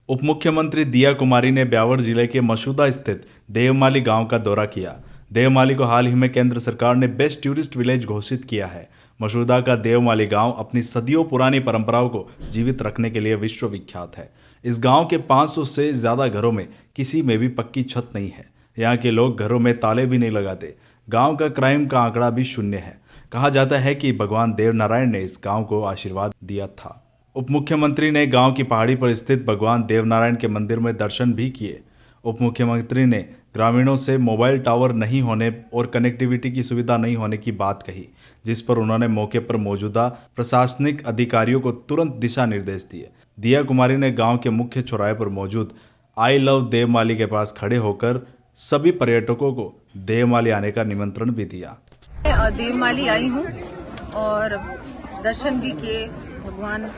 उप मुख्यमंत्री दिया कुमारी ने ब्यावर जिले के मसूदा स्थित देवमाली गांव का दौरा किया। देवमाली को हाल ही में केंद्र सरकार ने बेस्ट टूरिस्ट विलेज घोषित किया है। मसूदा का देवमाली गांव अपनी सदियों पुरानी परंपराओं को जीवित रखने के लिए विश्व विख्यात है। इस गांव के 500 से ज़्यादा घरों में किसी में भी पक्की छत नहीं है। यहाँ के लोग घरों में ताले भी नहीं लगाते। गाँव का क्राइम का आंकड़ा भी शून्य है। कहा जाता है कि भगवान देवनारायण ने इस गाँव को आशीर्वाद दिया था। उप मुख्यमंत्री ने गांव की पहाड़ी पर स्थित भगवान देवनारायण के मंदिर में दर्शन भी किए। उप मुख्यमंत्री ने ग्रामीणों से मोबाइल टावर नहीं होने और कनेक्टिविटी की सुविधा नहीं होने की बात कही, जिस पर उन्होंने मौके पर मौजूदा प्रशासनिक अधिकारियों को तुरंत दिशा निर्देश दिए। दिया कुमारी ने गांव के मुख्य चौराहे पर मौजूद आई लव देवमाली के पास खड़े होकर सभी पर्यटकों को देवमाली आने का निमंत्रण भी दिया। देवमाली आई हूँ और दर्शन भी किए, भगवान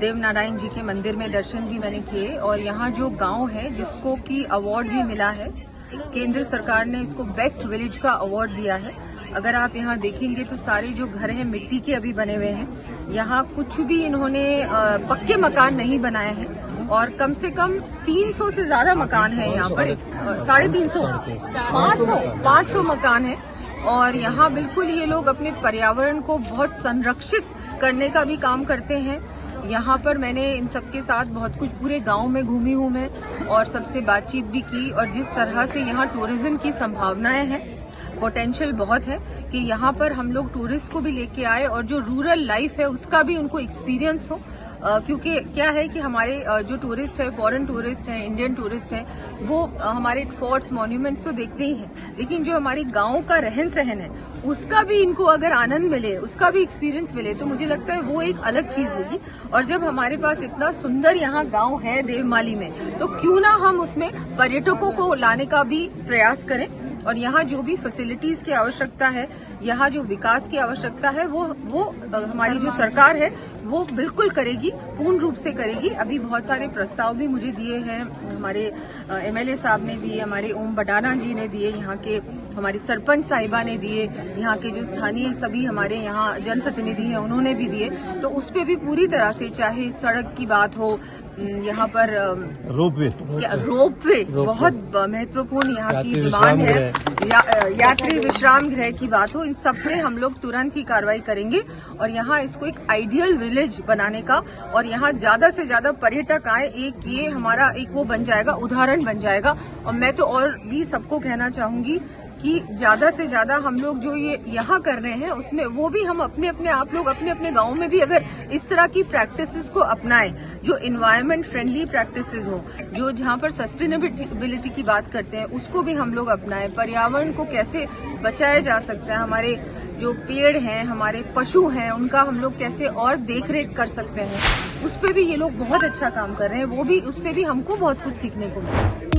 देवनारायण जी के मंदिर में दर्शन भी मैंने किए। और यहाँ जो गांव है जिसको कि अवार्ड भी मिला है, केंद्र सरकार ने इसको बेस्ट विलेज का अवार्ड दिया है। अगर आप यहाँ देखेंगे तो सारे जो घर हैं मिट्टी के अभी बने हुए हैं। यहाँ कुछ भी इन्होंने पक्के मकान नहीं बनाए हैं और कम से कम 300 से ज्यादा मकान है यहाँ पर, 350 500 मकान है। और यहाँ बिल्कुल ये लोग अपने पर्यावरण को बहुत संरक्षित करने का भी काम करते हैं। यहाँ पर मैंने इन सबके साथ बहुत कुछ पूरे गांव में घूमी हूँ मैं और सबसे बातचीत भी की। और जिस तरह से यहाँ टूरिज्म की संभावनाएं हैं, पोटेंशियल बहुत है कि यहाँ पर हम लोग टूरिस्ट को भी लेके आए और जो रूरल लाइफ है उसका भी उनको एक्सपीरियंस हो। क्योंकि क्या है कि हमारे जो टूरिस्ट है, फॉरेन टूरिस्ट है, इंडियन टूरिस्ट है, वो हमारे फोर्ट्स, मॉन्यूमेंट्स तो देखते ही हैं, लेकिन जो हमारे गांव का रहन सहन है उसका भी इनको अगर आनंद मिले, उसका भी एक्सपीरियंस मिले, तो मुझे लगता है वो एक अलग चीज होगी। और जब हमारे पास इतना सुंदर यहाँ गांव है देवमाली में, तो क्यों ना हम उसमें पर्यटकों को लाने का भी प्रयास करें। और यहाँ जो भी फैसिलिटीज की आवश्यकता है, यहाँ जो विकास की आवश्यकता है, वो हमारी जो सरकार है वो बिल्कुल करेगी, पूर्ण रूप से करेगी। अभी बहुत सारे प्रस्ताव भी मुझे दिए हैं, हमारे MLA साहब ने दिए, हमारे ओम बडाना जी ने दिए, यहाँ के हमारी सरपंच साहिबा ने दिए, यहाँ के जो स्थानीय सभी हमारे यहाँ जनप्रतिनिधि हैं उन्होंने भी दिए। तो उस पे भी पूरी तरह से, चाहे सड़क की बात हो, यहाँ पर रोपवे बहुत महत्वपूर्ण यहाँ की डिमांड है, यात्री विश्राम गृह की बात हो, इन सब पे हम लोग तुरंत ही कार्रवाई करेंगे। और यहाँ इसको एक आइडियल विलेज बनाने का, और यहाँ ज्यादा से ज्यादा पर्यटक आए, एक ये हमारा एक वो बन जाएगा, उदाहरण बन जाएगा। और मैं तो और भी सबको कहना चाहूंगी कि ज्यादा से ज्यादा हम लोग जो ये यहाँ कर रहे हैं उसमें वो भी हम आप लोग अपने अपने गाँव में भी अगर इस तरह की प्रैक्टिसेस को अपनाएं, जो इन्वायरमेंट फ्रेंडली प्रैक्टिसेस हो, जो जहाँ पर सस्टेनेबिलिटी की बात करते हैं, उसको भी हम लोग अपनाएं। पर्यावरण को कैसे बचाया जा सकता है, हमारे जो पेड़ हैं, हमारे पशु हैं, उनका हम लोग कैसे और देख रेख कर सकते हैं, उस पर भी ये लोग बहुत अच्छा काम कर रहे हैं। वो भी, उससे भी हमको बहुत कुछ सीखने को मिला।